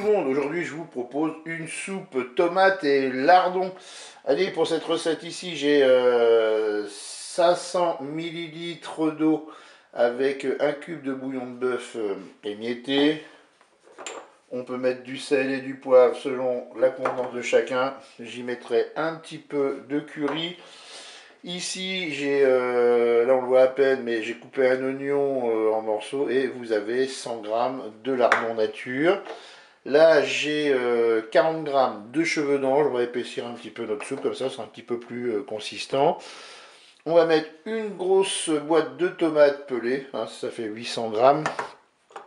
le monde, aujourd'hui je vous propose une soupe tomate et lardon. Allez, pour cette recette ici, j'ai 500 millilitres d'eau avec un cube de bouillon de bœuf émietté. On peut mettre du sel et du poivre selon la contenance de chacun. J'y mettrai un petit peu de curry. Ici, j'ai, là on le voit à peine, mais j'ai coupé un oignon en morceaux et vous avez 100 g de lardon nature. Là, j'ai 40 g de cheveux d'ange. On va épaissir un petit peu notre soupe, comme ça, c'est un petit peu plus consistant. On va mettre une grosse boîte de tomates pelées, hein, ça fait 800 g.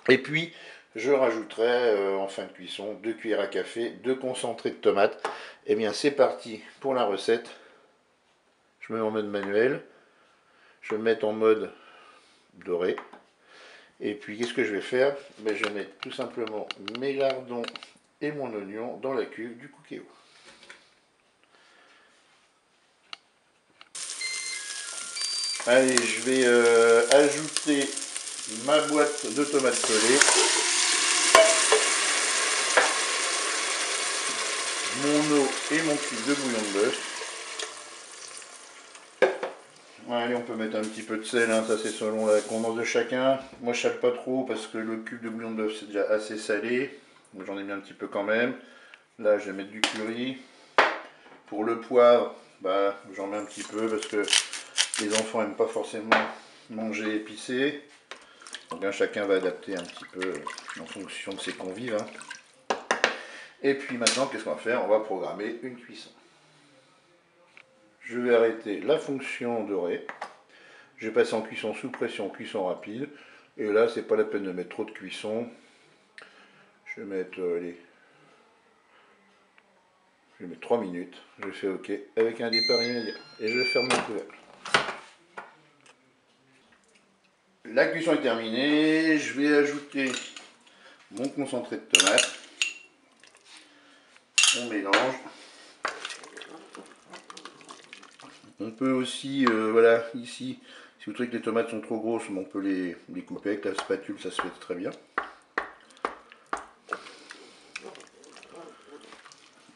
Et puis, je rajouterai en fin de cuisson 2 cuillères à café de concentré de tomate. Et bien, c'est parti pour la recette. Je mets en mode manuel. Je vais mettre en mode doré. Et puis, qu'est-ce que je vais faire? Ben, je vais mettre tout simplement mes lardons et mon oignon dans la cuve du Cookéo. Allez, je vais ajouter ma boîte de tomates pelées, mon eau et mon cube de bouillon de bœuf. Allez, on peut mettre un petit peu de sel, hein, ça c'est selon la contenance de chacun. Moi je sale pas trop parce que le cube de bouillon de bœuf c'est déjà assez salé. J'en ai mis un petit peu quand même. Là je vais mettre du curry. Pour le poivre, bah, j'en mets un petit peu parce que les enfants n'aiment pas forcément manger épicé. Donc hein, chacun va adapter un petit peu en fonction de ses convives. Hein. Et puis maintenant, qu'est-ce qu'on va faire? On va programmer une cuisson. Je vais arrêter la fonction dorée. Je vais passer en cuisson sous pression, cuisson rapide. Et là, c'est pas la peine de mettre trop de cuisson. Je vais mettre, allez, je vais mettre 3 minutes. Je fais OK avec un départ immédiat. Et je ferme mon couvercle. La cuisson est terminée. Je vais ajouter mon concentré de tomate. On mélange. On peut aussi, voilà, ici, si vous trouvez que les tomates sont trop grosses, on peut les couper avec la spatule, ça se fait très bien.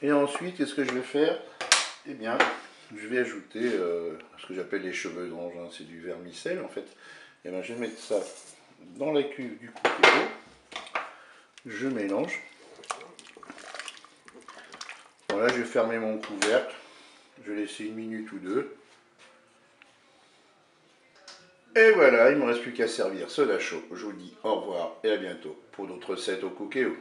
Et ensuite, qu'est-ce que je vais faire? Eh bien, je vais ajouter ce que j'appelle les cheveux d'ange, hein, c'est du vermicelle en fait. Et bien, je vais mettre ça dans la cuve du Cookéo. Je mélange. Voilà, je vais fermer mon couvercle. Je vais laisser 1 minute ou 2. Et voilà, il ne me reste plus qu'à servir cela chaud. Je vous dis au revoir et à bientôt pour d'autres recettes au Cookéo.